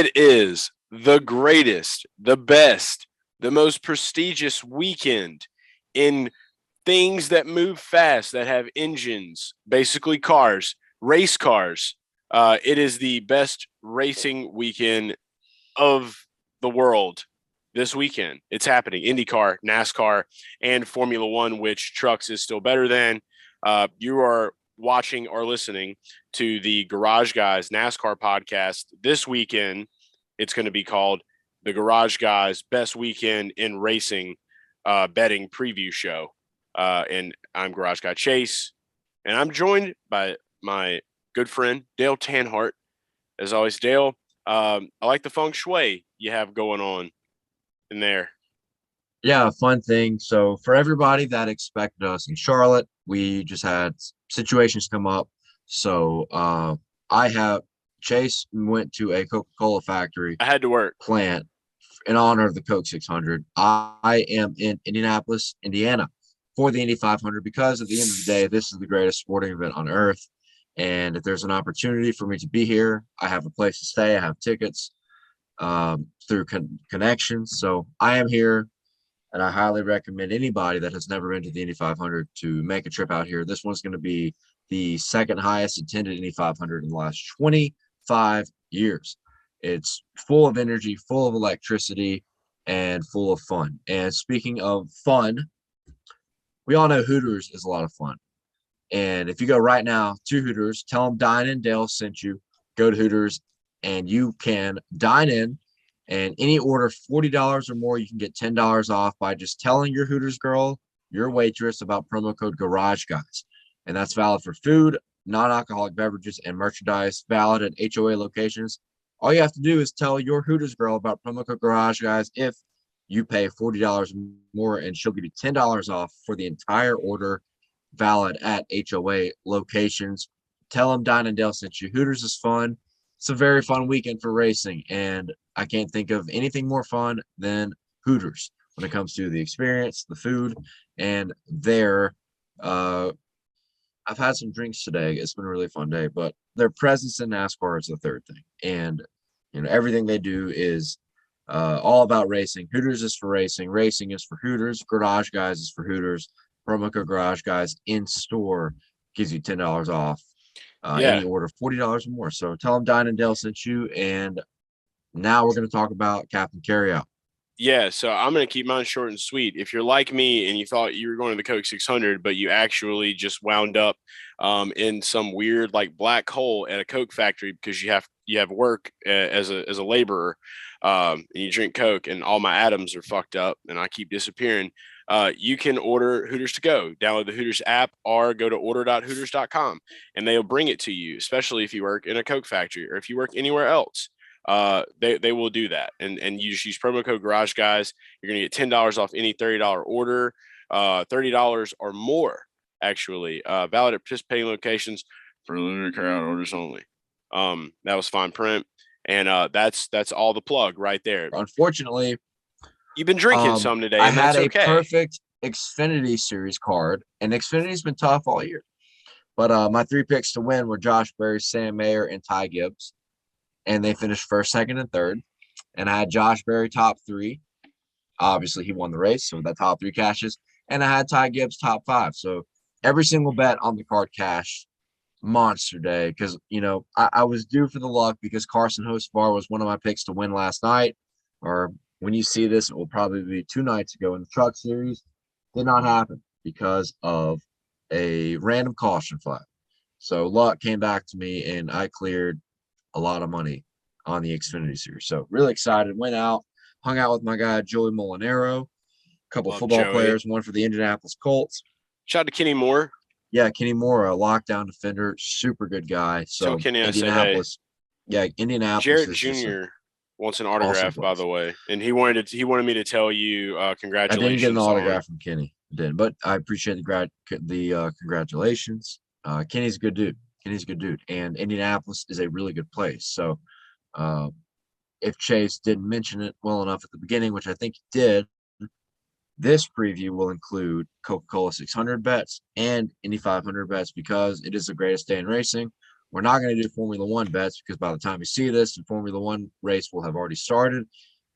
It is the greatest, the best, the most prestigious weekend in things that move fast, that have engines, basically cars, race cars. It is the best racing weekend of the world this weekend. It's happening. IndyCar, NASCAR, and Formula One, which trucks is still better than. You are watching or listening to the Garage Guys NASCAR podcast this weekend. It's going to be called the Garage Guys Best Weekend in Racing Betting Preview Show. And I'm Garage Guy Chase, and I'm joined by my good friend Dale Tanhardt. As always, Dale, I like the feng shui you have going on in there. Yeah, fun thing. So for everybody that expected us in Charlotte, we just had situations come up. So Chase went to a Coca Cola factory. I had to work plant in honor of the Coke 600. I am in Indianapolis, Indiana for the Indy 500 because at the end of the day, this is the greatest sporting event on earth. And if there's an opportunity for me to be here, I have a place to stay. I have tickets through connections. So I am here, and I highly recommend anybody that has never been to the Indy 500 to make a trip out here. This one's going to be the second highest attended Indy 500 in the last 25 years. It's full of energy, full of electricity, and full of fun. And speaking of fun, we all know Hooters is a lot of fun. And if you go right now to Hooters, tell them Dine In Dale sent you, go to Hooters, and you can dine in. And any order $40 or more, you can get $10 off by just telling your Hooters girl, your waitress, about promo code Garage Guys. And that's valid for food, non-alcoholic beverages, and merchandise, valid at HOA locations. All you have to do is tell your Hooters girl about promo code Garage Guys if you pay $40 more, and she'll give you $10 off for the entire order, valid at HOA locations. Tell them Dine and Dale sent you. Hooters is fun. It's a very fun weekend for racing, and I can't think of anything more fun than Hooters when it comes to the experience, the food, and their I've had some drinks today. It's been a really fun day, but their presence in NASCAR is the third thing. And everything they do is all about racing. Hooters is for racing. Racing is for Hooters. Garage Guys is for Hooters. Promo code Garage Guys in store gives you $10 off any order $40 or more. So tell them Dine and Dale sent you. And now we're going to talk about Captain Carryout. Yeah, so I'm going to keep mine short and sweet. If you're like me and you thought you were going to the Coke 600, but you actually just wound up in some weird like black hole at a Coke factory because you have work as a laborer, and you drink Coke and all my atoms are fucked up and I keep disappearing, you can order Hooters to go. Download the Hooters app or go to order.hooters.com and they'll bring it to you, especially if you work in a Coke factory or if you work anywhere else. They will do that, and you just use promo code Garage Guys. You're gonna get $10 off any $30 order, $30 or more actually, valid at participating locations for limited carryout orders only. That was fine print, and that's all the plug right there. Unfortunately, you've been drinking some today, and I had that's okay. Perfect Xfinity Series card, and Xfinity's been tough all year. But my three picks to win were Josh Berry, Sam Mayer, and Ty Gibbs. And they finished first, second, and third. And I had Josh Berry top three. Obviously, he won the race, so that top three cashes. And I had Ty Gibbs top five. So every single bet on the card cashed. Monster day, because I was due for the luck because Carson Hocevar was one of my picks to win last night. Or when you see this, it will probably be 2 nights ago in the Truck Series. Did not happen because of a random caution flag. So luck came back to me, and I cleared a lot of money on the Xfinity Series. So really excited. Went out, hung out with my guy Joey Molinaro, a couple football players, one for the Indianapolis Colts. Shout out to Kenny Moore. Yeah, Kenny Moore, a lockdown defender, super good guy. So Kenny, Indianapolis. Yeah, Indianapolis. Jared Jr. wants an autograph, by the way, and he wanted me to tell you congratulations. I didn't get an autograph from Kenny, but I appreciate the congratulations. Kenny's a good dude. And Indianapolis is a really good place. So if Chase didn't mention it well enough at the beginning, which I think he did, this preview will include Coca Cola 600 bets and Indy 500 bets because it is the greatest day in racing. We're not going to do Formula One bets because by the time you see this, the Formula One race will have already started,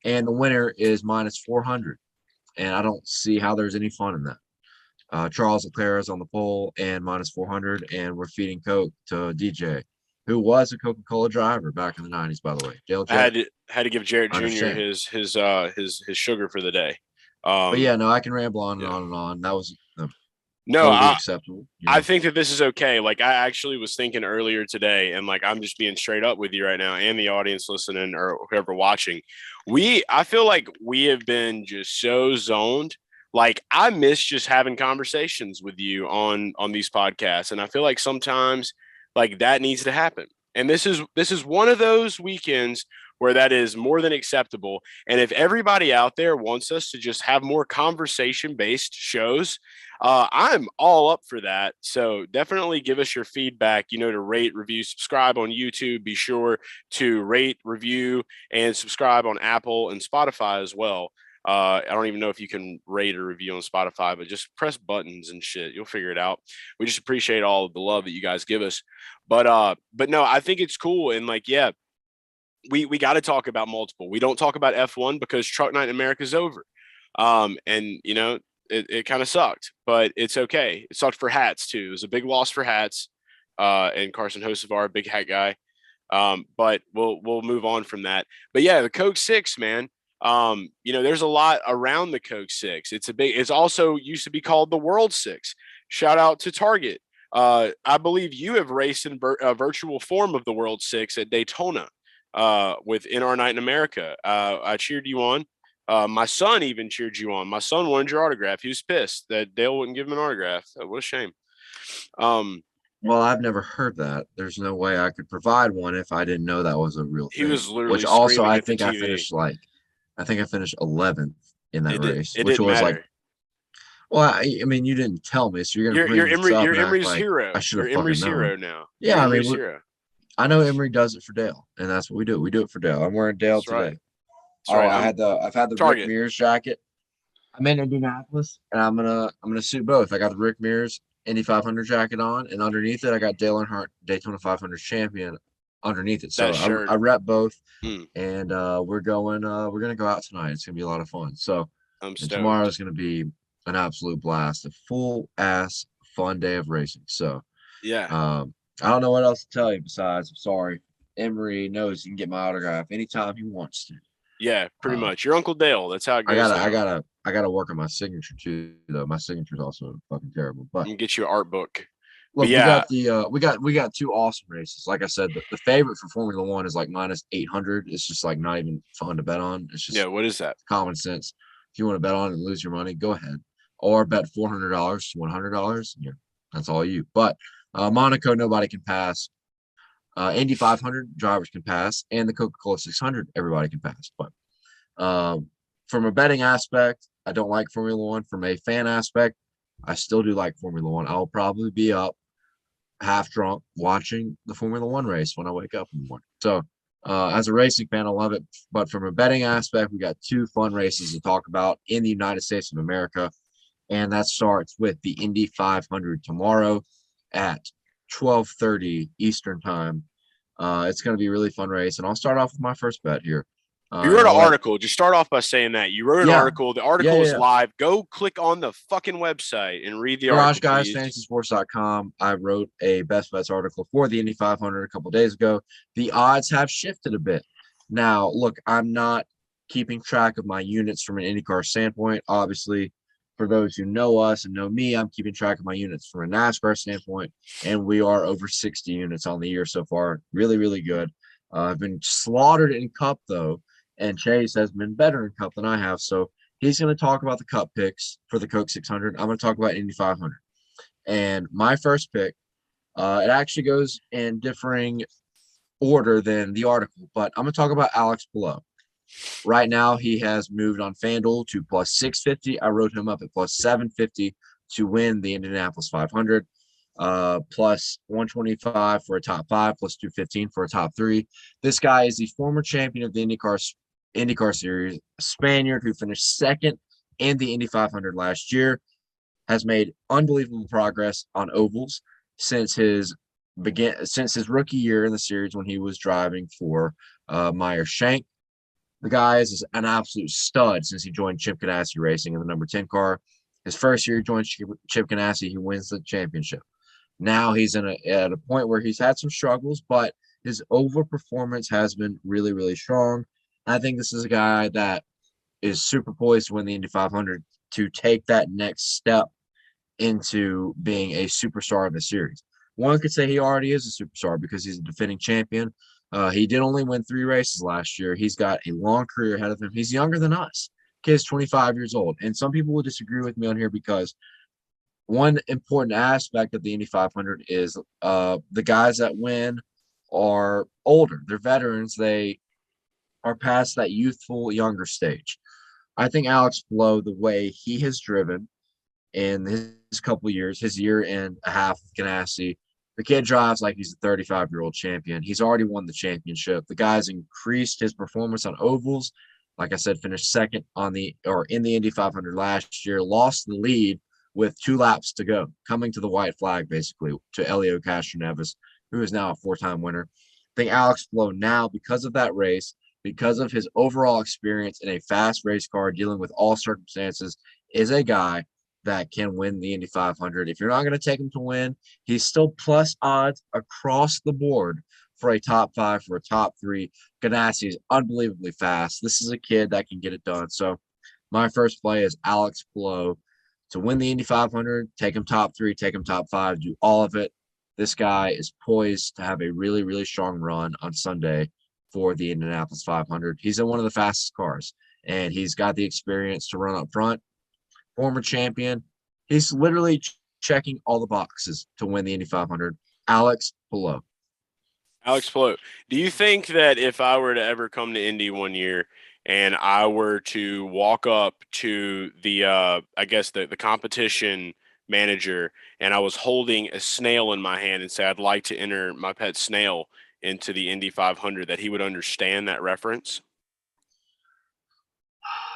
and the winner is minus 400. And I don't see how there's any fun in that. Charles Leclerc is on the pole and minus 400, and we're feeding Coke to DJ, who was a Coca Cola driver back in the 90s, by the way. Dale I had to give Jarrett Jr. understand. his sugar for the day. But yeah, no, I can ramble on and on and on. That was no, totally acceptable. I think that this is okay. Like, I actually was thinking earlier today, and like, I'm just being straight up with you right now and the audience listening or whoever watching. I feel like we have been just so zoned. Like, I miss just having conversations with you on these podcasts. And I feel like sometimes like that needs to happen. And this is one of those weekends where that is more than acceptable. And if everybody out there wants us to just have more conversation-based shows, I'm all up for that. So definitely give us your feedback, to rate, review, subscribe on YouTube. Be sure to rate, review, and subscribe on Apple and Spotify as well. I don't even know if you can rate or review on Spotify, but just press buttons and shit. You'll figure it out. We just appreciate all of the love that you guys give us. But no, I think it's cool. And like, yeah, we got to talk about multiple. We don't talk about F1 because Truck Night in America is over. And it kind of sucked, but it's okay. It sucked for hats too. It was a big loss for hats. And Carson Hocevar, big hat guy. But we'll move on from that. But yeah, the Coke 6, man. There's a lot around the Coke 6. It's also used to be called the World 6. Shout out to Target. I believe you have raced in a virtual form of the World 6 at Daytona with NR Night in America. I cheered you on. My son even cheered you on. My son wanted your autograph. He was pissed that Dale wouldn't give him an autograph. What a shame. Well, I've never heard that. There's no way I could provide one if I didn't know that was a real thing. He was literally which also screaming I at the think I TV. finished 11th in that race, It which didn't was matter. like, well, I mean, you didn't tell me, so you're gonna bring this up and act Emery's like hero. I should You're have fucking Emery's known. hero now. Yeah, I mean, hero. I know Emery does it for Dale, and that's what we do. We do it for Dale. I'm wearing Dale That's today. right. That's right. I've had the Target. Rick Mears jacket. I'm in Indianapolis, and I'm gonna suit both. I got the Rick Mears Indy 500 jacket on, and underneath it, I got Dale Earnhardt Daytona 500 champion underneath it. So I rep both, and we're gonna go out tonight. It's gonna be a lot of fun. So tomorrow's gonna be an absolute blast, a full ass fun day of racing. So yeah, I don't know what else to tell you besides I'm sorry. Emery knows he can get my autograph anytime he wants to. Yeah, pretty much. Your Uncle Dale. That's how it goes. I gotta work on my signature too, though. My signature's also fucking terrible. But I'm gonna get you an art book. Look, we got two awesome races. Like I said, the favorite for Formula One is like minus 800. It's just like not even fun to bet on. It's just what is that? Common sense. If you want to bet on it and lose your money, go ahead. Or bet $400 to $100. Yeah, that's all you. But Monaco, nobody can pass. Indy 500 drivers can pass, and the Coca Cola 600, everybody can pass. But from a betting aspect, I don't like Formula One. From a fan aspect, I still do like Formula One. I'll probably be up half drunk watching the Formula One race when I wake up in the morning. So as a racing fan, I love it. But from a betting aspect, we got two fun races to talk about in the United States of America. And that starts with the Indy 500 tomorrow at 12:30 Eastern time. It's going to be a really fun race. And I'll start off with my first bet here. You wrote an article. Just start off by saying that. You wrote an article. The article is live. Go click on the fucking website and read the article. Garage Guys, FantasySports.com. I wrote a best bets article for the Indy 500 a couple days ago. The odds have shifted a bit. Now, look, I'm not keeping track of my units from an IndyCar standpoint. Obviously, for those who know us and know me, I'm keeping track of my units from a NASCAR standpoint, and we are over 60 units on the year so far. Really, really good. I've been slaughtered in Cup, though. And Chase has been better in Cup than I have. So he's going to talk about the Cup picks for the Coke 600. I'm going to talk about Indy 500. And my first pick, it actually goes in differing order than the article, but I'm going to talk about Alex Palou. Right now, he has moved on FanDuel to plus 650. I wrote him up at plus 750 to win the Indianapolis 500. Plus 125 for a top 5, plus 215 for a top 3. This guy is the former champion of the IndyCar series, a Spaniard who finished second in the Indy 500 last year, has made unbelievable progress on ovals since his began since his rookie year in the series when he was driving for Meyer Shank. The guy is an absolute stud since he joined Chip Ganassi Racing in the number 10 car. His first year he joined Chip Ganassi, he wins the championship. Now he's at a point where he's had some struggles, but his overperformance has been really, really strong. I think this is a guy that is super poised to win the Indy 500 to take that next step into being a superstar in the series. One could say he already is a superstar because he's a defending champion. He did only win 3 races last year. He's got a long career ahead of him. He's younger than us. Kid's 25 years old. And some people will disagree with me on here because one important aspect of the Indy 500 is the guys that win are older. They're veterans. They are past that youthful, younger stage. I think Alex Blow, the way he has driven in his couple of years, his year and a half with Ganassi, the kid drives like he's a 35-year-old champion. He's already won the championship. The guy's increased his performance on ovals. Like I said, finished second in the Indy 500 last year, lost the lead with 2 laps to go, coming to the white flag, basically, to Elio Castroneves, who is now a 4-time winner. I think Alex Blow now, because of that race, because of his overall experience in a fast race car, dealing with all circumstances, is a guy that can win the Indy 500. If you're not going to take him to win, he's still plus odds across the board for a top 5, for a top 3. Ganassi is unbelievably fast. This is a kid that can get it done. So my first play is Alex Blow to win the Indy 500, take him top 3, take him top 5, do all of it. This guy is poised to have a really, really strong run on Sunday for the Indianapolis 500. He's in one of the fastest cars, and he's got the experience to run up front. Former champion. He's literally checking all the boxes to win the Indy 500. Alex Blow. Alex Blow, do you think that if I were to ever come to Indy one year and I were to walk up to the the competition manager and I was holding a snail in my hand and say I'd like to enter my pet snail into the Indy 500, that he would understand that reference?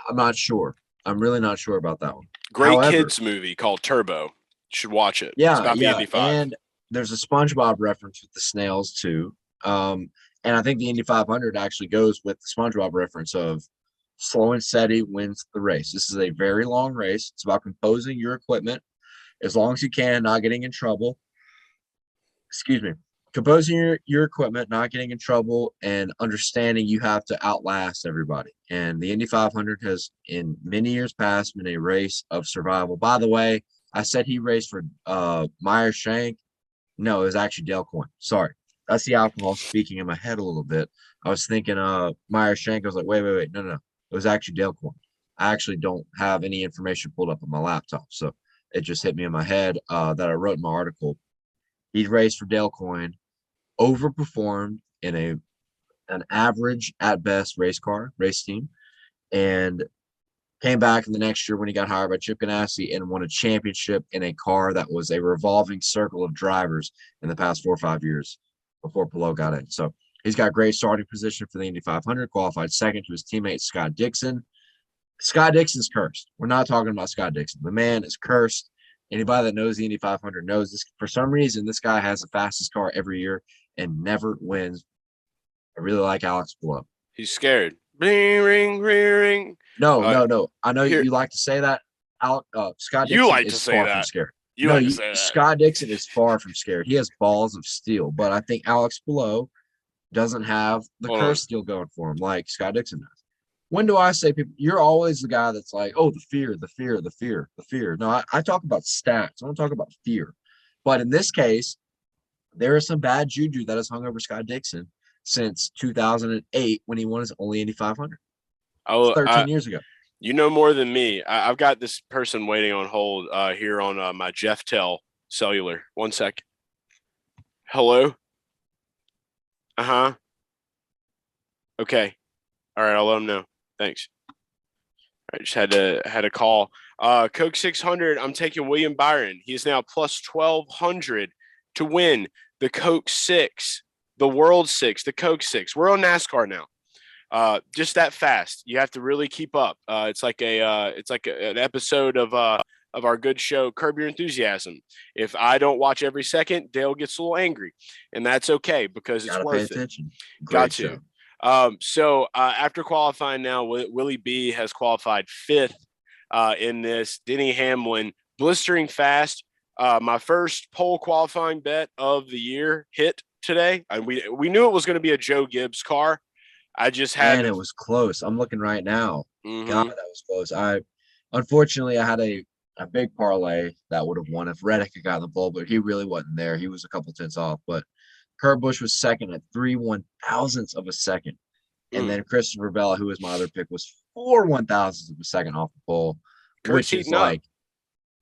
I'm not sure. I'm really not sure about that one. Great However, kids movie called Turbo. You should watch it. It's yeah, about the yeah, Indy 5. and there's a SpongeBob reference with the snails too. And I think the Indy 500 actually goes with the SpongeBob reference of slow and steady wins the race. This is a very long race. It's about composing your equipment as long as you can, not getting in trouble. Excuse me. Composing your equipment, not getting in trouble, and understanding you have to outlast everybody. And the Indy 500 has, in many years past, been a race of survival. By the way, I said he raced for Meyer Shank. No, it was actually Dale Coyne. Sorry. That's the alcohol speaking in my head a little bit. I was thinking Meyer Shank. I was like, wait. No. It was actually Dale Coyne. I actually don't have any information pulled up on my laptop. So it just hit me in my head that I wrote in my article. He raced for Dale Coyne, overperformed in an average at best race team, and came back in the next year when he got hired by Chip Ganassi and won a championship in a car that was a revolving circle of drivers in the past 4 or 5 years before Palou got in. So he's got great starting position for the Indy 500, qualified second to his teammate Scott Dixon. Scott Dixon's cursed. We're not talking about Scott Dixon. The man is cursed. Anybody that knows the Indy 500 knows this. For some reason, this guy has the fastest car every year and never wins. I really like Alex Blow. He's scared. Ring, ring, ring, ring. No. I know you like to say that. Scott Dixon is far from scared. Scott Dixon is far from scared. He has balls of steel, but I think Alex Blow doesn't have the curse steel going for him like Scott Dixon does. When do I say people? You're always the guy that's like, oh, the fear. No, I talk about stats. I don't talk about fear. But in this case, there is some bad juju that has hung over Scott Dixon since 2008 when he won his only Indy 500. 13 years ago. You know more than me. I've got this person waiting on hold here on my Jefftel cellular. 1 sec. Hello? Uh-huh. Okay. All right, I'll let him know. Thanks. I just had a call. Coke 600, I'm taking William Byron. He is now plus 1,200 to win the Coke 6, the World 6, the Coke 6. We're on NASCAR now. Just that fast. You have to really keep up. It's like an episode of of our good show, Curb Your Enthusiasm. If I don't watch every second, Dale gets a little angry, and that's okay because it's Gotta pay worth it. attention. Got Great to. show. So after qualifying now, Willie B has qualified fifth in this. Denny Hamlin blistering fast. My first pole qualifying bet of the year hit today. And we knew it was going to be a Joe Gibbs car. I just had And it was close. I'm looking right now. Mhm. God, that was close. Unfortunately I had a big parlay that would have won if Reddick had gotten the pole, but he really wasn't there. He was a couple tenths off. But Kurt Busch was second at 3/1000ths of a second. And then Christopher Bell, who was my other pick, was 4/1000ths of a second off the pole, Kurt's which is heating up. like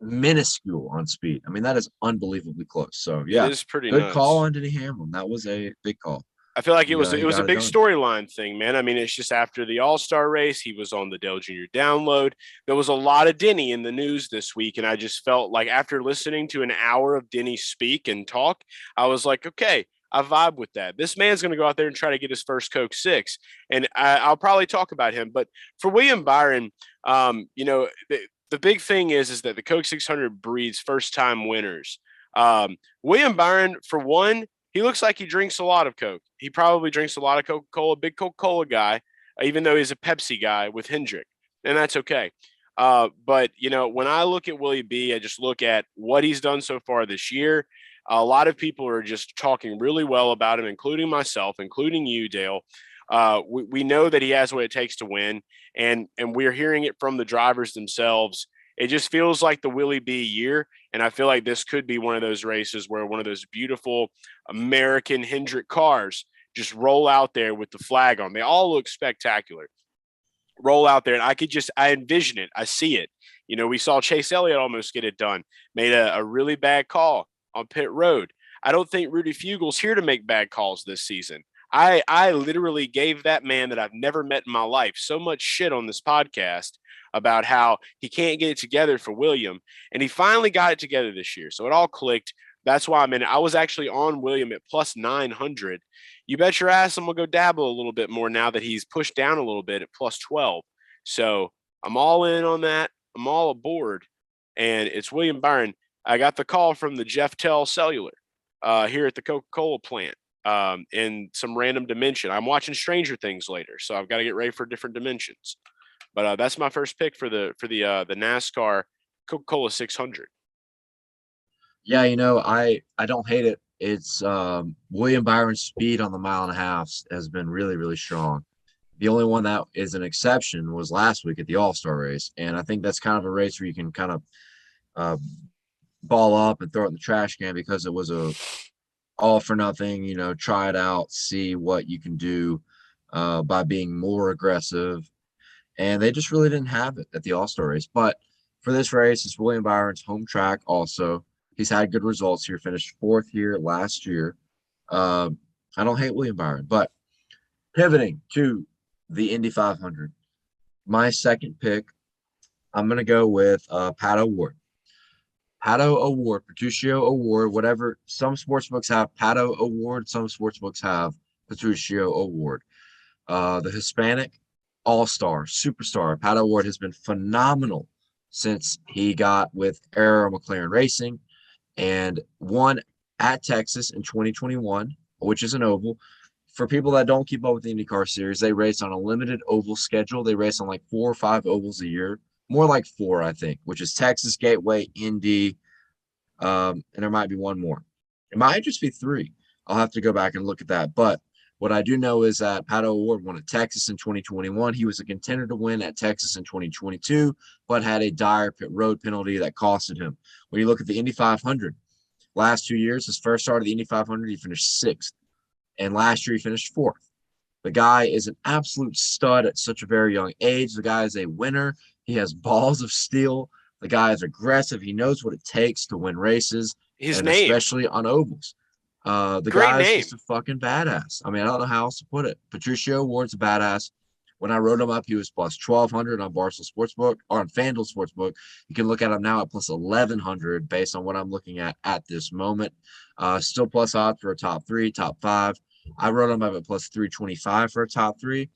minuscule on speed. I mean, that is unbelievably close. So yeah, It is pretty good nuts. call on Denny Hamlin. That was a big call. I feel like it was a got big it done. storyline thing, man. I mean, it's just after the All-Star race, he was on the Dale Jr. download. There was a lot of Denny in the news this week, and I just felt like after listening to an hour of Denny speak and talk, I was like, okay, I vibe with that. This man's going to go out there and try to get his first Coke 6, and I'll probably talk about him. But for William Byron, the big thing is that the Coke 600 breeds first-time winners. William Byron, for one, he looks like he drinks a lot of Coke. He probably drinks a lot of Coca Cola, big Coca Cola guy, even though he's a Pepsi guy with Hendrick, and that's okay. But when I look at Willie B, I just look at what he's done so far this year. A lot of people are just talking really well about him, including myself, including you, Dale. We know that he has what it takes to win, and we're hearing it from the drivers themselves. It just feels like the Willie B year, and I feel like this could be one of those races where one of those beautiful American Hendrick cars just roll out there with the flag on. They all look spectacular. Roll out there, and I envision it. I see it. We saw Chase Elliott almost get it done, made a really bad call on pit road. I don't think Rudy Fugel's here to make bad calls this season. I literally gave that man that I've never met in my life so much shit on this podcast about how he can't get it together for William, and he finally got it together this year. So it all clicked. That's why I'm in it. I was actually on William at plus 900. You bet your ass I'm going to go dabble a little bit more now that he's pushed down a little bit at plus 12. So I'm all in on that. I'm all aboard, and it's William Byron. I got the call from the Jeff Tell Cellular here at the Coca Cola plant in some random dimension. I'm watching Stranger Things later, so I've got to get ready for different dimensions. But that's my first pick for the NASCAR Coca Cola 600. Yeah, I don't hate it. It's William Byron's speed on the mile and a half has been really, really strong. The only one that is an exception was last week at the All-Star race, and I think that's kind of a race where you can kind of ball up and throw it in the trash can because it was a all for nothing, try it out, see what you can do by being more aggressive. And they just really didn't have it at the All-Star race. But for this race, it's William Byron's home track also. He's had good results here, finished fourth here last year. I don't hate William Byron, but pivoting to the Indy 500, my second pick, I'm going to go with Pato O'Ward. Pato O'Ward, Petruccio Award, whatever. Some sportsbooks have Pato Award. Some sportsbooks have Petruccio Award. The Hispanic all-star, superstar, Pato O'Ward has been phenomenal since he got with Arrow McLaren Racing and won at Texas in 2021, which is an oval. For people that don't keep up with the IndyCar series, they race on a limited oval schedule. They race on like 4 or 5 ovals a year. More like 4, I think, which is Texas, Gateway, Indy, and there might be one more. It might just be 3. I'll have to go back and look at that. But what I do know is that Pato O'Ward won at Texas in 2021. He was a contender to win at Texas in 2022, but had a dire pit road penalty that costed him. When you look at the Indy 500, last 2 years, his first start of the Indy 500, he finished 6th. And last year, he finished 4th. The guy is an absolute stud at such a very young age. The guy is a winner. He has balls of steel. The guy is aggressive. He knows what it takes to win races, especially on ovals. The guy is just a fucking badass. I mean, I don't know how else to put it. Petruccio Award's a badass. When I wrote him up, he was plus 1,200 on Barstool Sportsbook or on FanDuel Sportsbook. You can look at him now at plus 1,100 based on what I'm looking at this moment. Still plus odds for a top 3, top 5. I wrote him up at plus 325 for a top 3.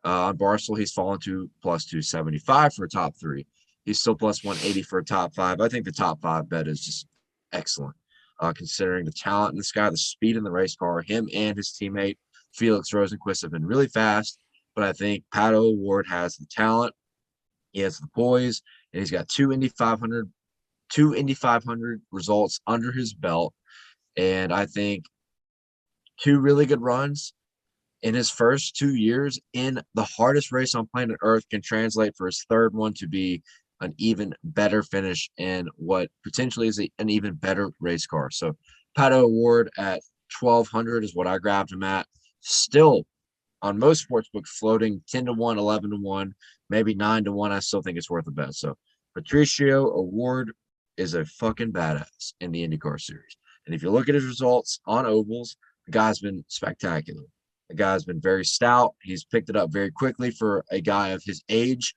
On Barstool, he's fallen to plus 275 for a top 3. He's still plus 180 for a top 5. I think the top 5 bet is just excellent, considering the talent in this guy, the speed in the race car. Him and his teammate Felix Rosenquist have been really fast, but I think Pato O'Ward has the talent, he has the poise, and he's got two Indy 500 results under his belt. And I think two really good runs in his first 2 years in the hardest race on planet Earth can translate for his third one to be an even better finish in what potentially is an even better race car. So Pato O'Ward at 1,200 is what I grabbed him at. Still on most sports books floating 10-1, 11-1, maybe 9-1. I still think it's worth a bet. So Patricio O'Ward is a fucking badass in the IndyCar series. And if you look at his results on ovals, the guy's been spectacular. The guy's been very stout. He's picked it up very quickly for a guy of his age.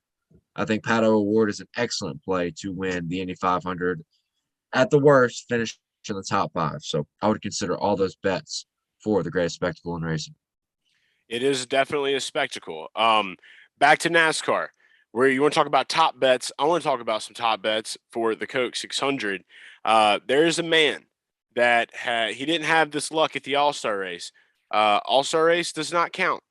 I think Pato O'Ward is an excellent play to win the Indy 500. At the worst, finish in the top 5. So I would consider all those bets for the greatest spectacle in racing. It is definitely a spectacle. Back to NASCAR, where you want to talk about top bets. I want to talk about some top bets for the Coke 600. There is a man that he didn't have this luck at the All-Star race. All-Star race does not count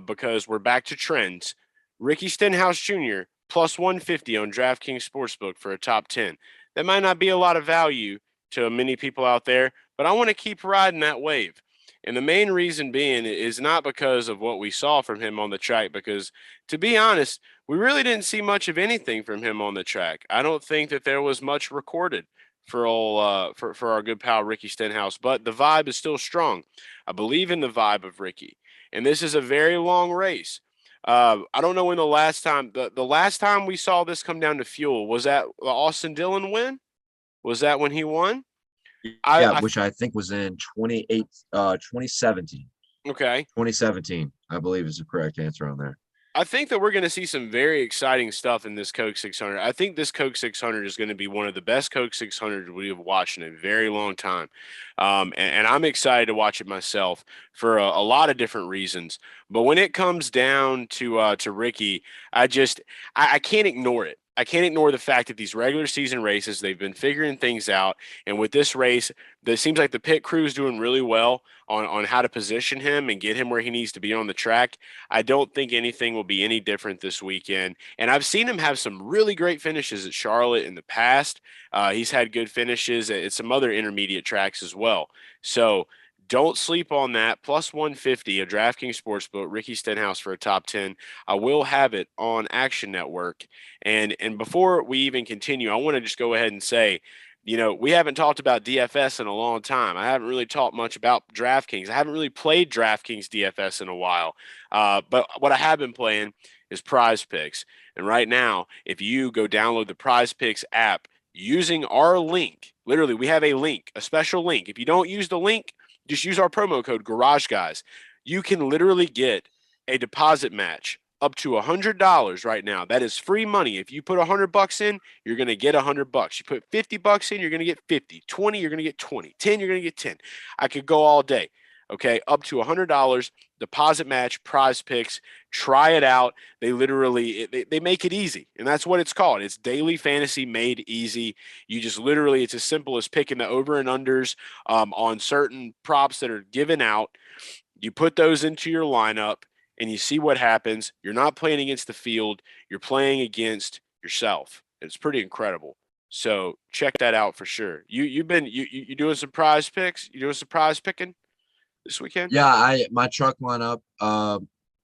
because we're back to trends. Ricky Stenhouse Jr. plus 150 on DraftKings Sportsbook for a top 10. That might not be a lot of value to many people out there, but I want to keep riding that wave. And the main reason being is not because of what we saw from him on the track, because to be honest, we really didn't see much of anything from him on the track. I don't think that there was much recorded for our good pal Ricky Stenhouse, but the vibe is still strong. I believe in the vibe of Ricky, and this is a very long race. I don't know when the last time we saw this come down to fuel was that the Austin Dillon win. Was that when he won? Which I think was in 2017. Okay. 2017, I believe, is the correct answer on there. I think that we're going to see some very exciting stuff in this Coke 600. I think this Coke 600 is going to be one of the best Coke 600 we have watched in a very long time. And I'm excited to watch it myself for a lot of different reasons. But when it comes down to Ricky, I can't ignore it. I can't ignore the fact that these regular season races, they've been figuring things out. And with this race, it seems like the pit crew is doing really well on how to position him and get him where he needs to be on the track. I don't think anything will be any different this weekend. And I've seen him have some really great finishes at Charlotte in the past. He's had good finishes at some other intermediate tracks as well. So don't sleep on that. Plus 150, a DraftKings Sportsbook, Ricky Stenhouse for a top 10. I will have it on Action Network. And before we even continue, I want to just go ahead and say, we haven't talked about DFS in a long time. I haven't really talked much about DraftKings. I haven't really played DraftKings DFS in a while. But what I have been playing is Prize Picks. And right now, if you go download the Prize Picks app using our link, literally, we have a link, a special link. If you don't use the link, just use our promo code GarageGuys. You can literally get a deposit match up to $100 right now. That is free money. If you put $100 in, you're going to get $100. You put $50 in, you're going to get 50. 20, you're going to get 20. 10, you're going to get 10. I could go all day. Okay, up to $100 deposit match, Prize Picks. Try it out. They literally they make it easy, and that's what it's called. It's daily fantasy made easy. You just literally, it's as simple as picking the over and unders on certain props that are given out. You put those into your lineup, and you see what happens. You're not playing against the field. You're playing against yourself. It's pretty incredible. So check that out for sure. You doing some Prize Picks? You doing some prize picking this weekend? Yeah, my truck lineup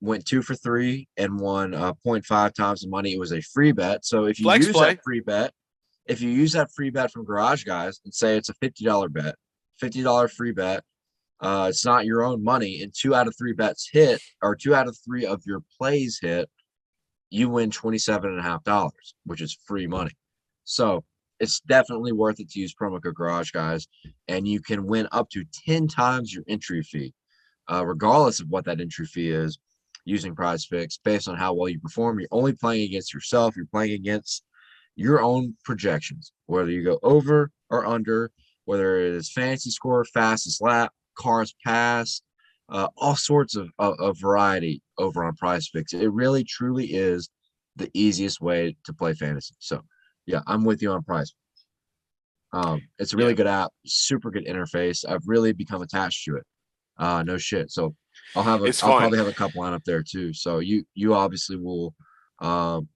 went 2 for 3 and won 0.5 times the money. It was a free bet. So if you use that free bet from Garage Guys and say it's a $50 bet, $50 free bet, it's not your own money, and 2 out of 3 bets hit, or 2 out of 3 of your plays hit, you win $27.50, which is free money. So it's definitely worth it to use promo code Garage Guys, and you can win up to 10 times your entry fee, regardless of what that entry fee is, using Prize Picks based on how well you perform. You're only playing against yourself. You're playing against your own projections, whether you go over or under, whether it is fantasy score, fastest lap, cars pass, all sorts of variety over on Prize Picks. It really, truly is the easiest way to play fantasy. So yeah, I'm with you on price. It's a really Yeah, good app, super good interface. I've really become attached to it. No shit. So it's I'll fun. probably have a couple on up there too. So you obviously will,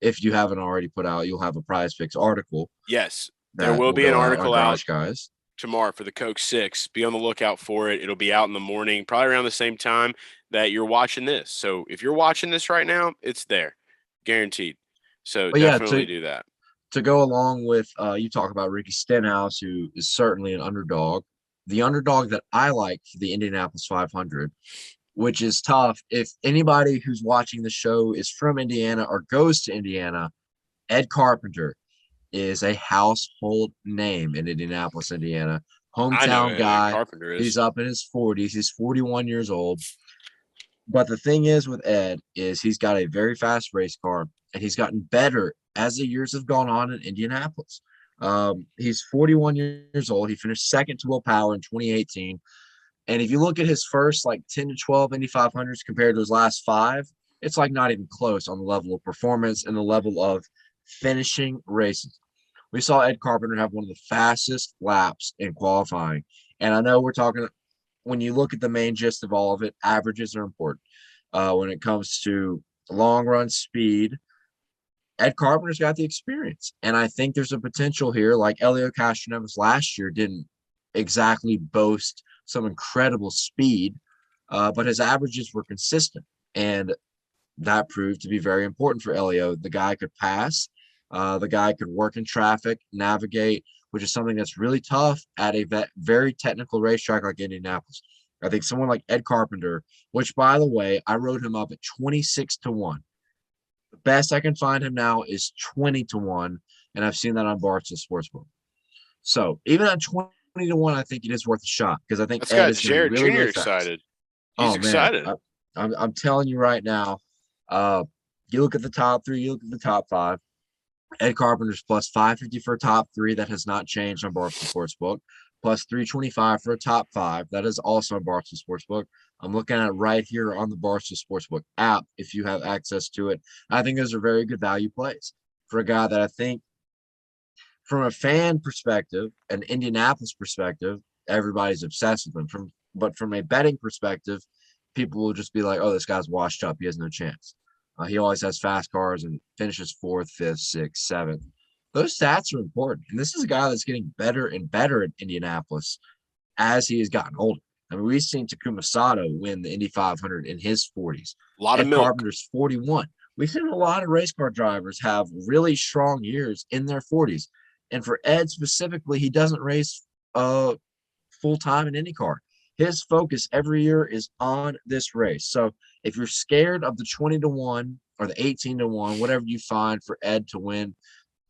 if you haven't already put out, you'll have a Prize Picks article Yes, there that will will be an go out on article out Garage Guys. tomorrow for the Coke 6. Be on the lookout for it. It'll be out in the morning, probably around the same time that you're watching this. So if you're watching this right now, it's there, guaranteed. So But yeah, definitely do that. to go along with you talk about Ricky Stenhouse, who is certainly an underdog. The underdog that I like for the Indianapolis 500, which is tough. If anybody who's watching the show is from Indiana or goes to Indiana, Ed Carpenter is a household name in Indianapolis, Indiana. I know Hometown Ed guy. Carpenter He's is. up in his 40s. He's 41 years old. But the thing is with Ed is he's got a very fast race car, and he's gotten better as the years have gone on in Indianapolis. He's 41 years old. He finished second to Will Power in 2018. And if you look at his first like 10 to 12 Indy 500s compared to his last five, it's like not even close on the level of performance and the level of finishing races. We saw Ed Carpenter have one of the fastest laps in qualifying. And I know we're talking, when you look at the main gist of all of it, averages are important. When it comes to long run speed, Ed Carpenter's got the experience. And I think there's a potential here, like Elio Castroneves last year didn't exactly boast some incredible speed, but his averages were consistent. And that proved to be very important for Elio. The guy could pass, the guy could work in traffic, navigate, which is something that's really tough at a very technical racetrack like Indianapolis. I think someone like Ed Carpenter, which by the way, I wrote him up at 26 to 1. The best I can find him now is 20 to 1, and I've seen that on Barstool Sportsbook. So even at 20 to 1, I think it is worth a shot because I think That's Ed got is going to be Jared really, Jr. really fast. excited. He's Oh man, excited. I'm telling you right now. You look at the top three, you look at the top five. Ed Carpenter's plus 550 for a top three. That has not changed on Barstool Sportsbook. Plus 325 for a top five. That is also on Barstool Sportsbook. I'm looking at it right here on the Barstool Sportsbook app if you have access to it. I think those are very good value plays for a guy that I think, from a fan perspective, an Indianapolis perspective, everybody's obsessed with him. But from a betting perspective, people will just be like, "Oh, this guy's washed up. He has no chance." He always has fast cars and finishes fourth, fifth, sixth, seventh. Those stats are important. And this is a guy that's getting better and better at Indianapolis as he has gotten older. I mean, we've seen Takuma Sato win the Indy 500 in his 40s. A lot of Ed milk. Carpenter's 41. We've seen a lot of race car drivers have really strong years in their 40s. And for Ed specifically, he doesn't race full time in IndyCar. His focus every year is on this race. So if you're scared of the 20 to 1 or the 18 to 1, whatever you find for Ed to win,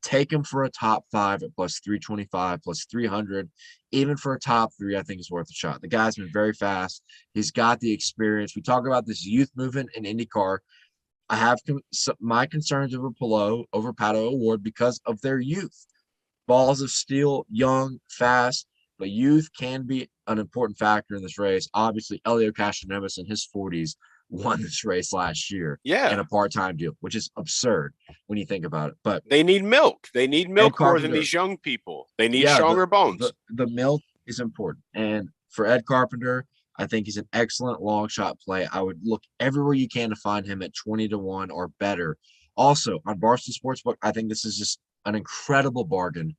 take him for a top five at plus 325, plus 300. Even for a top three, I think is worth a shot. The guy's been very fast. He's got the experience. We talk about this youth movement in IndyCar. I have my concerns over Palou, over Pato O'Ward because of their youth. Balls of steel, young, fast, but youth can be an important factor in this race. Obviously, Elio Castroneves in his 40s won this race last year in Yeah. a part-time deal, which is absurd when you think about it. But They need milk. They need milk more than Carpenter, these young people. They need yeah, stronger bones. the milk is important. And for Ed Carpenter, I think he's an excellent long shot play. I would look everywhere you can to find him at 20 to 1 or better. Also, on Barstool Sportsbook, I think this is just an incredible bargain.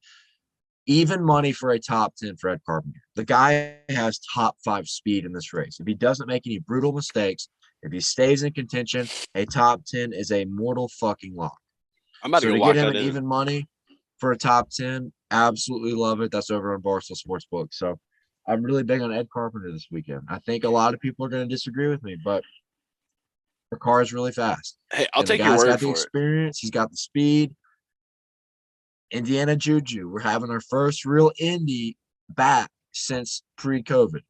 Even money for a top 10 for Ed Carpenter. The guy has top 5 speed in this race. If he doesn't make any brutal mistakes, if he stays in contention, a top 10 is a mortal fucking lock. I'm about So to go to lock get him that an in. even money for a top 10, absolutely love it. That's over on Barstool Sportsbook. So I'm really big on Ed Carpenter this weekend. I think a lot of people are going to disagree with me, but the car is really fast. Hey, I'll And the take your guy's word got the for it. experience. He's got the speed. Indiana Juju. We're having our first real Indy back since pre-COVID.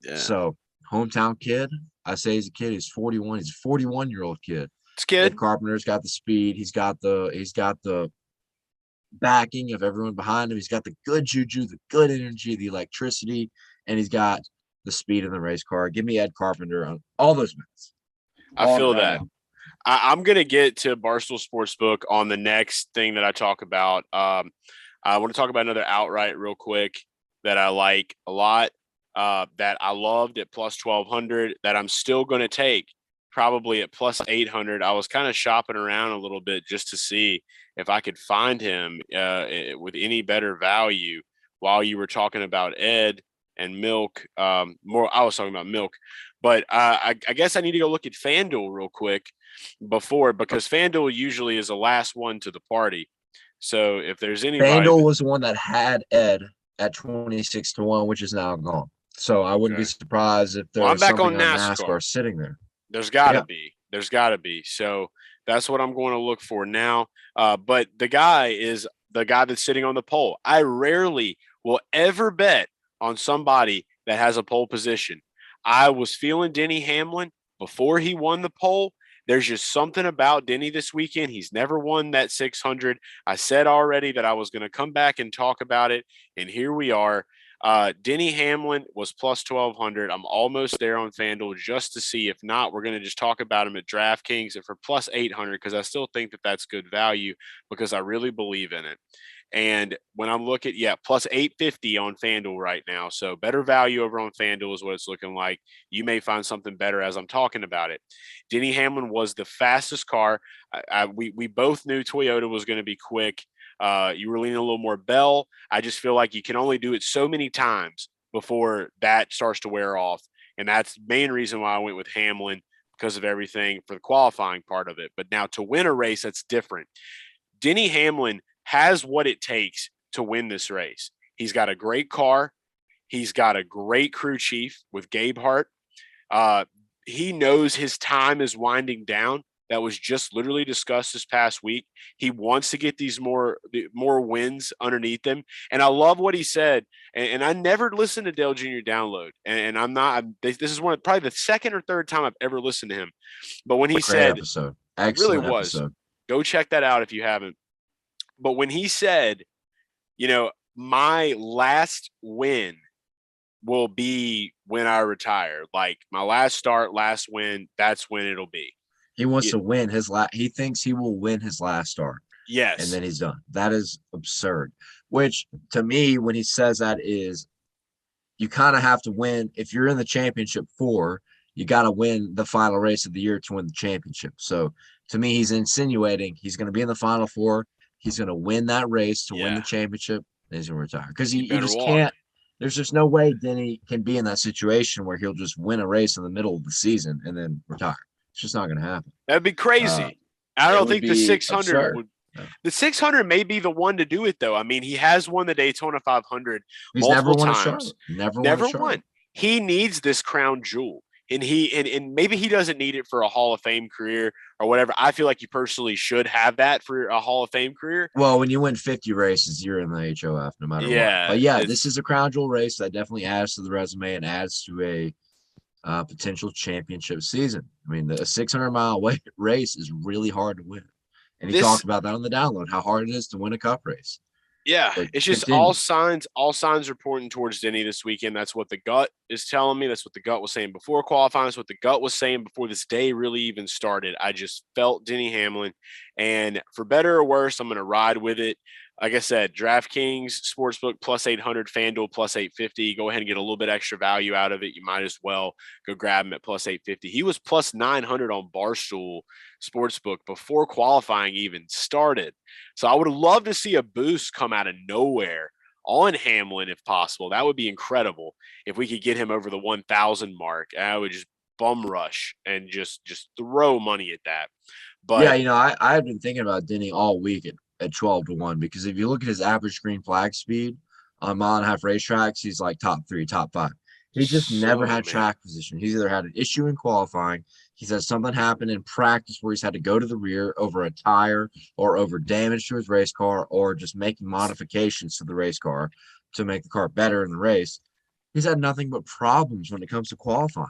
Yeah. So hometown kid. I say he's a kid. He's 41. He's a 41-year-old kid. It's good. Ed Carpenter's got the speed. He's got the backing of everyone behind him. He's got the good juju, the good energy, the electricity, and he's got the speed in the race car. Give me Ed Carpenter on all those minutes. I feel Right that. now. I'm going to get to Barstool Sportsbook on the next thing that I talk about. I want to talk about another outright real quick that I like a lot, that I loved at plus 1,200, that I'm still going to take probably at plus 800. I was kind of shopping around a little bit just to see if I could find him with any better value while you were talking about Ed and Milk. I was talking about Milk, but I guess I need to go look at FanDuel real quick because FanDuel usually is the last one to the party. So if there's anybody, FanDuel was the one that had Ed at 26-1, which is now gone. So I wouldn't be surprised if there's I'm back something on on NASCAR. NASCAR sitting there. There's got to be. There's got to be. So that's what I'm going to look for now. But the guy is the guy that's sitting on the pole. I rarely will ever bet on somebody that has a pole position. I was feeling Denny Hamlin before he won the pole. There's just something about Denny this weekend. He's never won that 600. I said already that I was going to come back and talk about it, and here we are. Denny Hamlin was plus 1,200. I'm almost there on FanDuel just to see. If not, we're going to just talk about him at DraftKings for plus 800 because I still think that that's good value because I really believe in it. And when I'm looking, plus 850 on FanDuel right now. So better value over on FanDuel is what it's looking like. You may find something better as I'm talking about it. Denny Hamlin was the fastest car. We both knew Toyota was going to be quick. You were leaning a little more Bell. I just feel like you can only do it so many times before that starts to wear off. And that's the main reason why I went with Hamlin, because of everything for the qualifying part of it. But now to win a race, that's different. Denny Hamlin has what it takes to win this race. He's got a great car. He's got a great crew chief with Gabe Hart. He knows his time is winding down. That was just literally discussed this past week. He wants to get these more wins underneath him. And I love what he said. And I never listened to Dale Jr. Download. And this is probably the second or third time I've ever listened to him. But when he said, episode. Excellent, it really was. Episode. Go check that out if you haven't. But when he said, my last win will be when I retire, like my last start, last win, that's when it'll be. He wants to win his last. He thinks he will win his last start. Yes. And then he's done. That is absurd. Which to me, when he says that, is you kind of have to win. If you're in the championship 4, you got to win the final race of the year to win the championship. So to me, he's insinuating he's going to be in the final 4. He's going to win that race to win the championship, and he's going to retire. Because you just can't. There's just no way Denny can be in that situation where he'll just win a race in the middle of the season and then retire. It's just not going to happen. That'd be crazy. I don't think the 600 would. Yeah. The 600 may be the one to do it, though. I mean, he has won the Daytona 500 multiple times. Never won. He needs this crown jewel. And maybe he doesn't need it for a Hall of Fame career or whatever. I feel like you personally should have that for a Hall of Fame career. Well, when you win 50 races, you're in the HOF no matter what. But this is a crown jewel race that definitely adds to the resume and adds to a potential championship season. I mean, the 600-mile race is really hard to win. And he talked about that on the download, how hard it is to win a cup race. Yeah, it's just all signs are pointing towards Denny this weekend. That's what the gut is telling me. That's what the gut was saying before qualifying. That's what the gut was saying before this day really even started. I just felt Denny Hamlin. And for better or worse, I'm going to ride with it. Like I said, DraftKings Sportsbook plus 800, FanDuel plus 850. Go ahead and get a little bit extra value out of it. You might as well go grab him at plus 850. He was plus 900 on Barstool Sportsbook before qualifying even started. So I would love to see a boost come out of nowhere on Hamlin if possible. That would be incredible if we could get him over the 1,000 mark. I would just bum rush and just throw money at that. But yeah, I've been thinking about Denny all week at 12-1 because if you look at his average green flag speed on mile and a half racetracks, he's like top 3, top 5. He just never had track position. He's either had an issue in qualifying, he's had something happen in practice where he's had to go to the rear over a tire or over damage to his race car or just making modifications to the race car to make the car better in the race. He's had nothing but problems when it comes to qualifying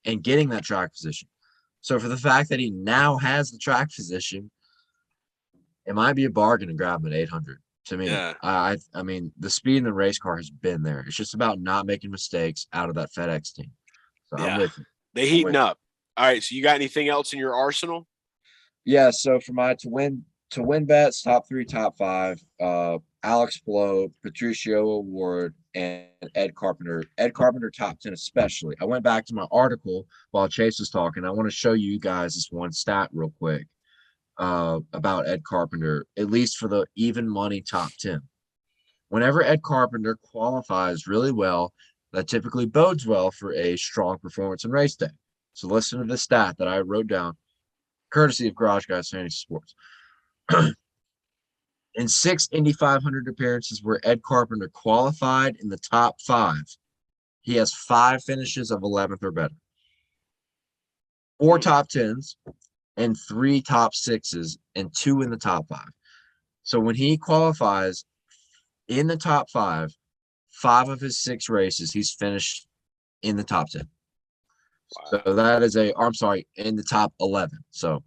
and getting that track position. So for the fact that he now has the track position, it might be a bargain to grab him at 800. To me, I mean, the speed in the race car has been there. It's just about not making mistakes out of that FedEx team. So I'm with you. They heating up. All right, so you got anything else in your arsenal? Yeah, so for my to win bets, top three, top five, Alex Blow, Patricio Award, and Ed Carpenter. Ed Carpenter top 10 especially. I went back to my article while Chase was talking. I want to show you guys this one stat real quick about Ed Carpenter, at least for the even money top 10. Whenever Ed Carpenter qualifies really well, that typically bodes well for a strong performance in race day. So listen to the stat that I wrote down, courtesy of Garage Guys Fantasy Sports. In 6 Indy 500 appearances where Ed Carpenter qualified in the top 5, he has 5 finishes of 11th or better, 4 top 10s, and 3 top 6s, and 2 in the top 5. So when he qualifies in the top 5, 5 of his 6 races, he's finished in the top 10. Wow. So that is in the top 11. So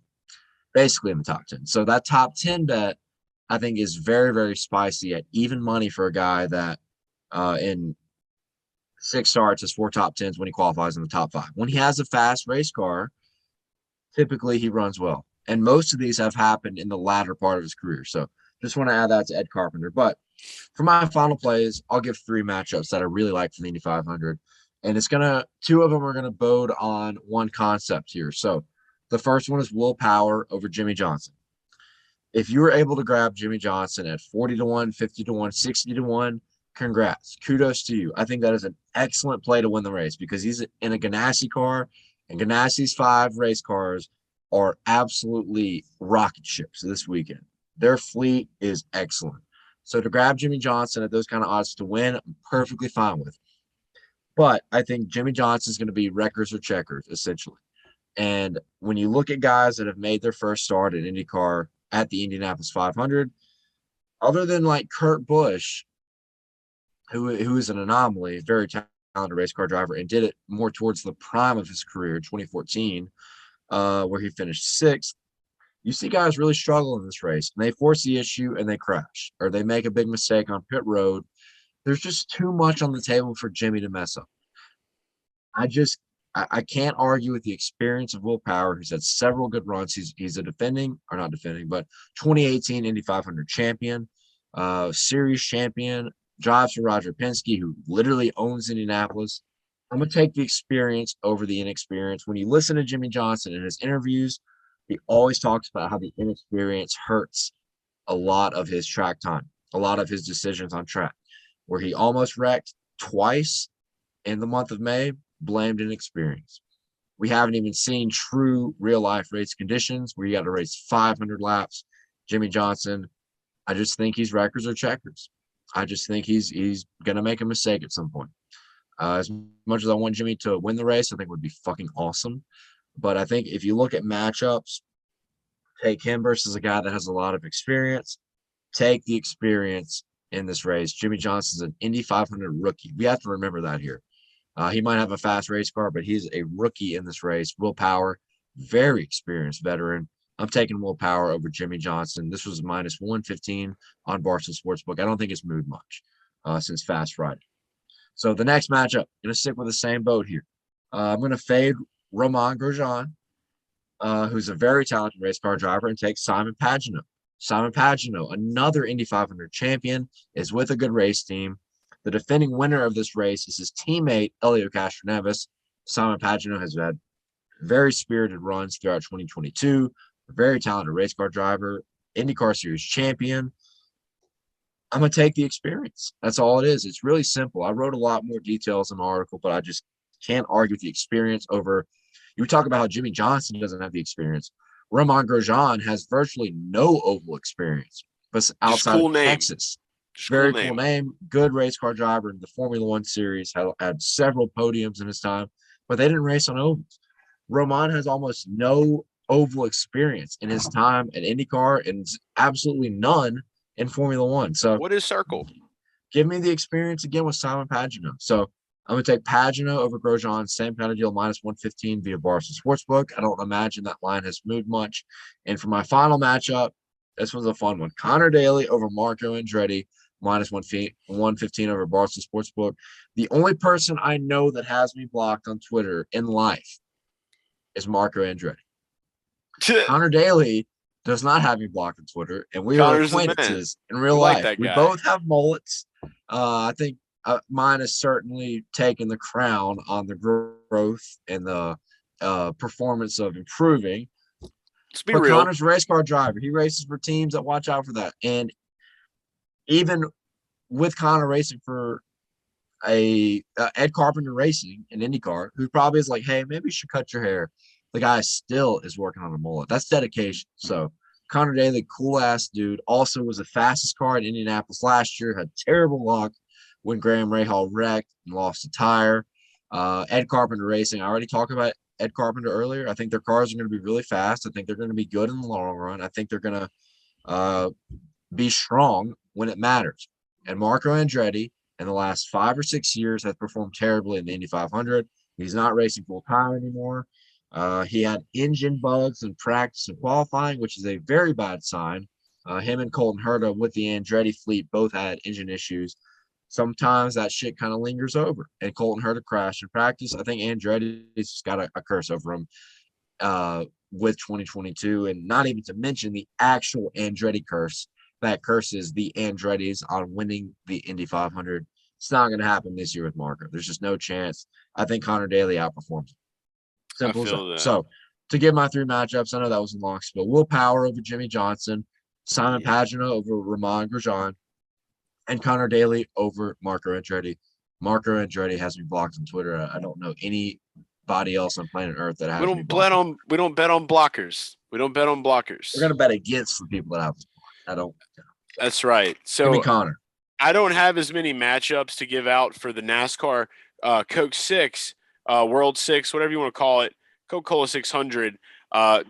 basically in the top 10. So that top 10 bet, I think, is very, very spicy at even money for a guy that in 6 starts has 4 top 10s when he qualifies in the top 5. When he has a fast race car, typically he runs well. And most of these have happened in the latter part of his career. So just want to add that to Ed Carpenter. But for my final plays, I'll give 3 matchups that I really like for the Indy 500. And it's 2 of them are going to bode on one concept here. So the first one is Will Power over Jimmy Johnson. If you were able to grab Jimmy Johnson at 40-1, 50-1, 60-1, congrats. Kudos to you. I think that is an excellent play to win the race because he's in a Ganassi car, and Ganassi's 5 race cars are absolutely rocket ships this weekend. Their fleet is excellent. So to grab Jimmy Johnson at those kind of odds to win, I'm perfectly fine with. But I think Jimmy Johnson is going to be wreckers or checkers, essentially. And when you look at guys that have made their first start at IndyCar at the Indianapolis 500, other than like Kurt Busch, who is an anomaly, very talented race car driver, and did it more towards the prime of his career, 2014, where he finished 6th. You see guys really struggle in this race, and they force the issue and they crash, or they make a big mistake on pit road. There's just too much on the table for Jimmy to mess up. I can't argue with the experience of Will Power, who's had several good runs. He's a 2018 Indy 500 champion, series champion, drives for Roger Penske, who literally owns Indianapolis. I'm going to take the experience over the inexperience. When you listen to Jimmy Johnson in his interviews, he always talks about how the inexperience hurts a lot of his track time, a lot of his decisions on track, where he almost wrecked twice in the month of May, blamed inexperience. We haven't even seen true real-life race conditions where you got to race 500 laps. Jimmy Johnson, I just think he's wreckers or checkers. I just think he's going to make a mistake at some point. As much as I want Jimmy to win the race, I think it would be fucking awesome. But I think if you look at matchups, take him versus a guy that has a lot of experience. Take the experience in this race. Jimmy Johnson's an Indy 500 rookie. We have to remember that here. He might have a fast race car, but he's a rookie in this race. Will Power, very experienced veteran. I'm taking Will Power over Jimmy Johnson. This was minus 115 on Barstool Sportsbook. I don't think it's moved much since Fast Friday. So the next matchup, going to stick with the same boat here. I'm going to fade Romain Grosjean, who's a very talented race car driver, and take Simon Pagenaud. Simon Pagenaud, another Indy 500 champion, is with a good race team. The defending winner of this race is his teammate, Elio Castroneves. Simon Pagenaud has had very spirited runs throughout 2022, a very talented race car driver, IndyCar Series champion. I'm going to take the experience. That's all it is. It's really simple. I wrote a lot more details in the article, but I just can't argue with the experience over. You talk about how Jimmy Johnson doesn't have the experience. Romain Grosjean has virtually no oval experience, but outside of Texas. Very cool name. Good race car driver in the Formula One series. Had several podiums in his time, but they didn't race on ovals. Romain has almost no oval experience in his time at IndyCar and absolutely none in Formula One. So what is circle? Give me the experience again with Simon Pagenaud. So I'm going to take Pagenaud over Grosjean, same kind of deal, minus 115 via Barstool Sportsbook. I don't imagine that line has moved much. And for my final matchup, this was a fun one. Connor Daly over Marco Andretti, minus 115 over Barstool Sportsbook. The only person I know that has me blocked on Twitter in life is Marco Andretti. Connor Daly does not have me blocked on Twitter, and we are Connor's the man. acquaintances in real We like life. that We guy. both have mullets. I think mine has certainly taken the crown on the growth and the performance of improving. Let's be But real. Connor's a race car driver. He races for teams that watch out for that. And even with Connor racing for Ed Carpenter Racing in IndyCar, who probably is like, hey, maybe you should cut your hair. The guy still is working on a mullet. That's dedication. So Connor Daly, cool ass dude, also was the fastest car in Indianapolis last year, had terrible luck when Graham Rahal wrecked and lost a tire. Ed Carpenter Racing, I already talked about Ed Carpenter earlier. I think their cars are going to be really fast. I think they're going to be good in the long run. I think they're going to be strong when it matters. And Marco Andretti, in the last 5 or 6 years, has performed terribly in the Indy 500. He's not racing full time anymore. He had engine bugs in practice and qualifying, which is a very bad sign. Him and Colton Herta with the Andretti fleet both had engine issues. Sometimes that shit kind of lingers over. And Colton Herta crashed in practice. I think Andretti's just got a curse over him with 2022, and not even to mention the actual Andretti curse that curses the Andrettis on winning the Indy 500. It's not going to happen this year with Marco. There's just no chance. I think Connor Daly outperforms him. Simple as that. So to give my 3 matchups, I know that was a long spiel. Will Power over Jimmy Johnson, Simon Pagino over Romain Grosjean, and Connor Daly over Marco Andretti. Marco Andretti has me blocked on Twitter. I don't know anybody else on planet Earth that has me blocked. We don't bet on blockers. We don't bet on blockers. We're gonna bet against the people that have us blocked. I don't. That's right. So give me Connor. I don't have as many matchups to give out for the NASCAR Coke 6, World 6, whatever you want to call it, Coca Cola 600.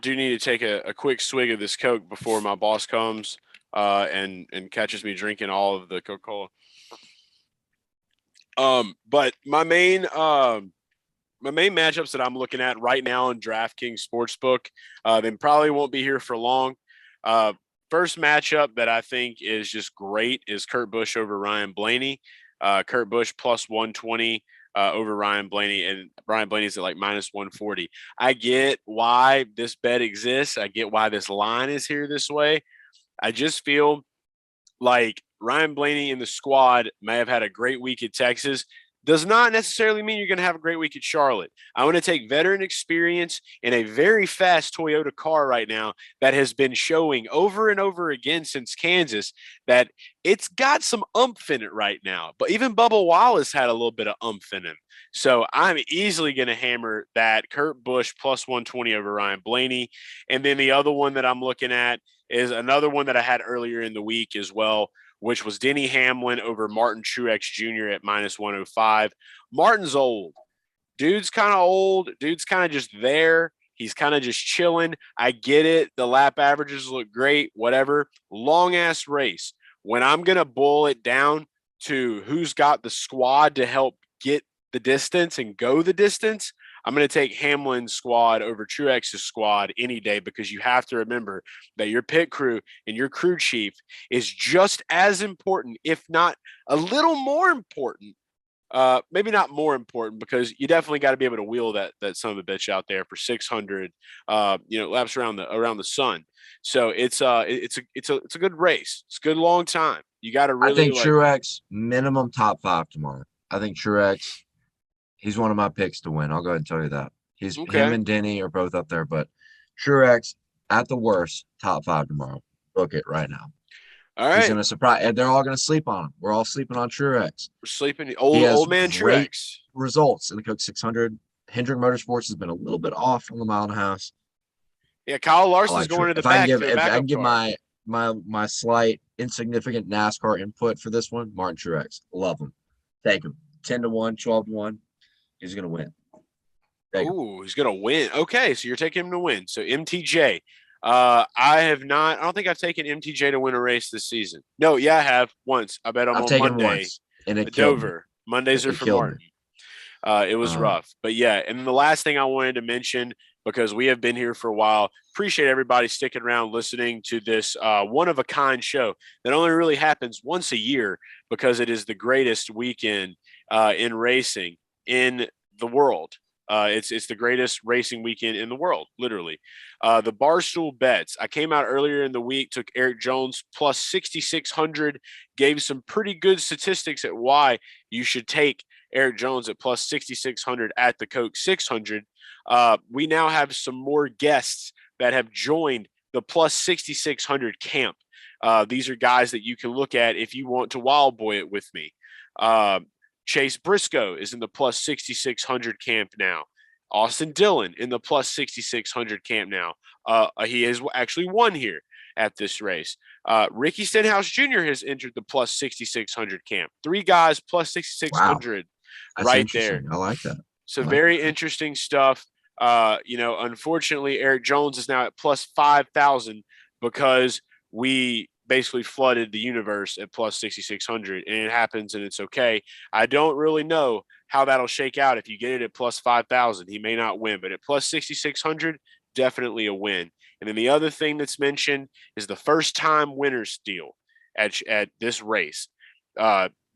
Do need to take a quick swig of this Coke before my boss comes and catches me drinking all of the Coca Cola. But my main matchups that I'm looking at right now in DraftKings Sportsbook, then probably won't be here for long. First matchup that I think is just great is Kurt Busch over Ryan Blaney. Kurt Busch plus 120 over Ryan Blaney, and Ryan Blaney's at like minus 140. I get why this bet exists. I get why this line is here this way. I just feel like Ryan Blaney and the squad may have had a great week at Texas. Does not necessarily mean you're going to have a great week at Charlotte. I want to take veteran experience in a very fast Toyota car right now that has been showing over and over again since Kansas that it's got some umph in it right now. But even Bubba Wallace had a little bit of umph in him. So I'm easily going to hammer that Kurt Busch plus 120 over Ryan Blaney. And then the other one that I'm looking at is another one that I had earlier in the week as well, which was Denny Hamlin over Martin Truex Jr. at minus 105. Martin's old. Dude's kind of old. Dude's kind of just there. He's kind of just chilling. I get it. The lap averages look great, whatever. Long-ass race. When I'm going to boil it down to who's got the squad to help get the distance and go the distance, I'm going to take Hamlin's squad over Truex's squad any day, because you have to remember that your pit crew and your crew chief is just as important, if not a little more important. Maybe not more important, because you definitely got to be able to wheel that son of a bitch out there for 600, laps around the sun. So it's a good race. It's a good long time. You got to really. I think Truex minimum top 5 tomorrow. I think Truex. He's one of my picks to win. I'll go ahead and tell you that. Him and Denny are both up there, but Truex at the worst, top 5 tomorrow. Book it right now. All right. He's going to surprise, and they're all going to sleep on him. We're all sleeping on Truex. We're sleeping. Old man Truex. Results in the Coke 600. Hendrick Motorsports has been a little bit off on the mile and a half. Yeah, Kyle Larson's going to the back. If I can give my slight insignificant NASCAR input for this one, Martin Truex. Love him. Take him. 10-1, 12-1. He's going to win. He's going to win. Okay, so you're taking him to win. So MTJ. I don't think I've taken MTJ to win a race this season. No, yeah, I have once. I bet on Monday. Once, and it Dover. Mondays are for Martin. It was rough. But yeah, and the last thing I wanted to mention, because we have been here for a while, appreciate everybody sticking around listening to this one-of-a-kind show that only really happens once a year, because it is the greatest weekend in racing in the world. It's the greatest racing weekend in the world, literally. The Barstool bets. I came out earlier in the week, took Eric Jones plus 6,600, gave some pretty good statistics at why you should take Eric Jones at plus 6,600 at the Coke 600. We now have some more guests that have joined the plus 6,600 camp. These are guys that you can look at if you want to wild boy it with me. Chase Briscoe is in the plus 6,600 camp now. Austin Dillon in the plus 6,600 camp now. He has actually won here at this race. Ricky Stenhouse Jr. has entered the plus 6,600 camp. 3 guys plus 6,600 right there. I like that. So very interesting stuff. Unfortunately, Eric Jones is now at plus 5,000 because we basically flooded the universe at plus 6,600, and it happens and it's okay. I don't really know how that'll shake out. If you get it at plus 5,000, he may not win, but at plus 6,600, definitely a win. And then the other thing that's mentioned is the first time winners deal at this race.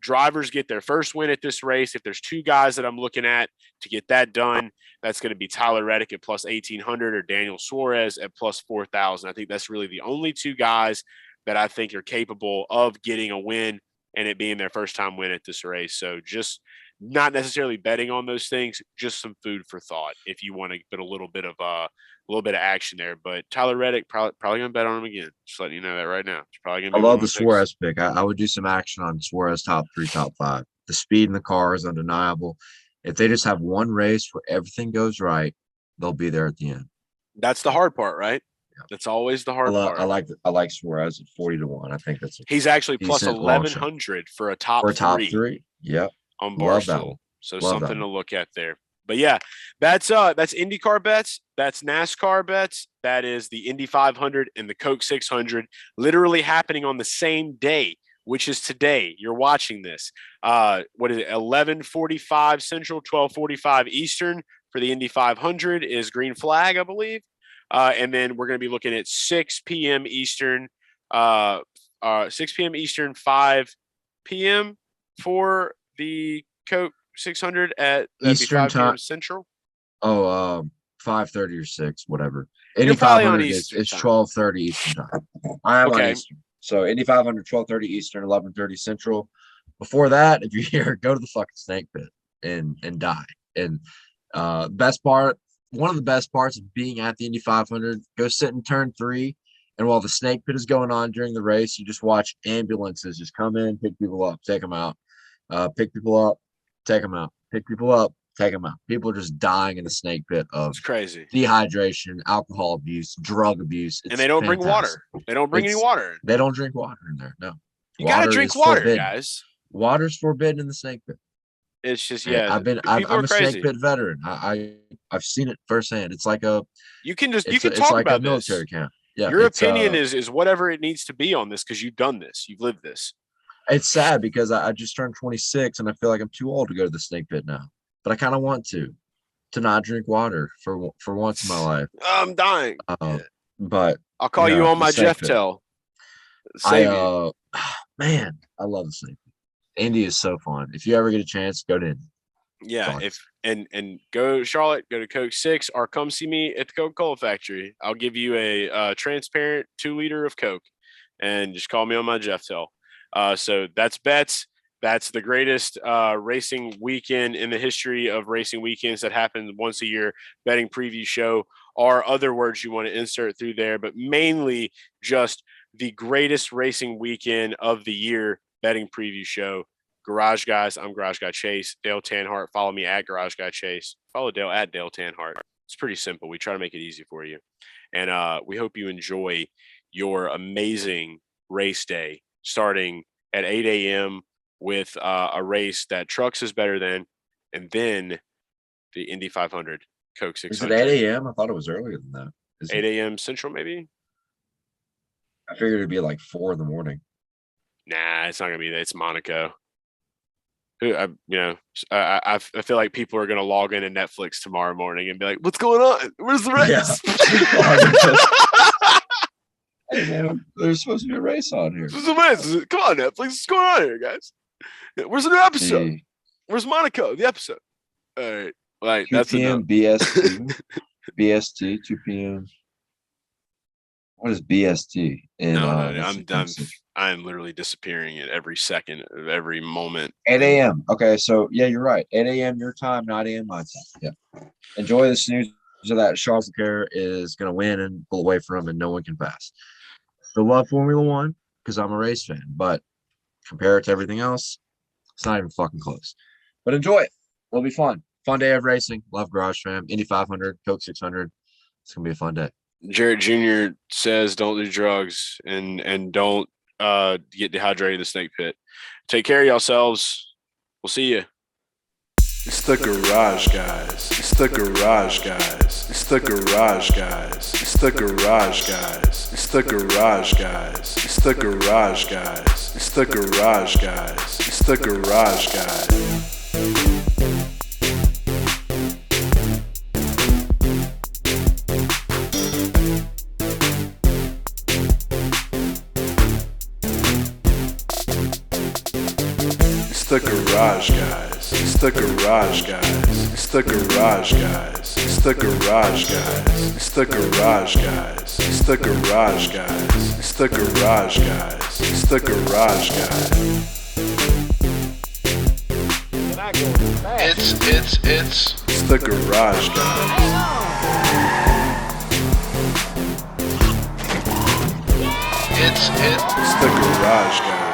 Drivers get their first win at this race. If there's 2 guys that I'm looking at to get that done, that's going to be Tyler Reddick at plus 1,800 or Daniel Suarez at plus 4,000. I think that's really the only 2 guys that I think are capable of getting a win and it being their first time win at this race. So just not necessarily betting on those things, just some food for thought if you want to put a little bit of action there. But Tyler Reddick, probably going to bet on him again. Just letting you know that right now. It's probably going to be. I love the Suarez pick. I would do some action on Suarez top 3, top 5. The speed in the car is undeniable. If they just have one race where everything goes right, they'll be there at the end. That's the hard part, right? That's always the hard part. I like Suarez at 40-1. I think he's actually plus 1,100 for a top three. Yep. On Barstool. So something to look at there. But yeah, that's IndyCar bets. That's NASCAR bets. That is the Indy 500 and the Coke 600 literally happening on the same day, which is today. You're watching this. What is it? 11:45 Central, 12:45 Eastern for the Indy 500 is green flag, I believe. And then we're going to be looking at 6 p.m. Eastern, 6 p.m. Eastern, 5 p.m. for the Coke 600 at Eastern time Central. 5:30 or 6, whatever. Indy You're probably 500 on is Eastern 12:30 Eastern time. I am on Eastern. So Indy 500, 12:30 Eastern, 11:30 Central. Before that, if you're here, go to the fucking snake pit and die. And one of the best parts of being at the Indy 500, go sit in turn 3. And while the snake pit is going on during the race, you just watch ambulances just come in, pick people up, take them out. Pick people up, take them out. Pick people up, take them out. People are just dying in the snake pit of it's crazy dehydration, alcohol abuse, drug abuse. And they don't bring water. They don't bring any water. They don't drink water in there. No. You got to drink water, guys. Water's forbidden in the snake pit. It's just, I'm a snake pit veteran. I've seen it firsthand. It's like you can talk like about a military camp. Yeah. Your opinion is whatever it needs to be on this because you've done this. You've lived this. It's sad because I just turned 26 and I feel like I'm too old to go to the snake pit now. But I kind of want to not drink water for once in my life. I'm dying. But I'll call you on my Jeff Tell. Man, I love the snake pit. Indy is so fun. If you ever get a chance, go to Indy. Yeah, and go to Charlotte, go to Coke 6, or come see me at the Coca Cola factory. I'll give you a transparent 2-liter of Coke, and just call me on my Jeff Tell. So that's bets. That's the greatest racing weekend in the history of racing weekends that happens once a year. Betting preview show, or other words you want to insert through there, but mainly just the greatest racing weekend of the year. Betting preview show. Garage Guys. I'm Garage Guy Chase. Dale Tanhardt. Follow me at Garage Guy Chase. Follow Dale at Dale Tanhardt. It's pretty simple. We try to make it easy for you. And we hope you enjoy your amazing race day starting at 8 a.m. with a race that Trucks is better than, and then the Indy 500 Coke 600. Is it 8 a.m.? I thought it was earlier than that. 8 a.m. Central, maybe? I figured it'd be like 4 in the morning. Nah, it's not gonna be that. It's Monaco. I feel like people are gonna log into Netflix tomorrow morning and be like, "What's going on? Where's the race?" Yeah. Hey man, there's supposed to be a race on here. Come on, Netflix. What's going on here, guys? Where's the new episode? Where's Monaco? The episode. All right. Like 2 that's p.m. enough. BST, 2 p.m. What is BST in No, I'm literally disappearing at every second of every moment. 8 a.m. Okay, so yeah, you're right. 8 a.m. your time, 9 a.m. my time. Yeah. Enjoy the snooze of that. Charles Leclerc is going to win and pull away from him, and no one can pass. Still love Formula One because I'm a race fan, but compare it to everything else, it's not even fucking close. But enjoy it. It'll be fun. Fun day of racing. Love Garage Fam. Indy 500, Coke 600. It's going to be a fun day. Jarrett Jr. says don't do drugs and don't get dehydrated in the snake pit. Take care of yourselves. We'll see you. It's the Garage Guys. It's the Garage Guys. It's the Garage Guys. It's the Garage Guys. It's the Garage Guys. It's the Garage Guys. It's the Garage Guys. It's the Garage Guys. It's the Garage Guys. It's the Garage Guys. It's the Garage Guys. It's the Garage Guys. It's the Garage Guys. It's the Garage Guys. It's the Garage Guys. It's the Garage Guys. It's the Garage Guys. It's the Garage Guys.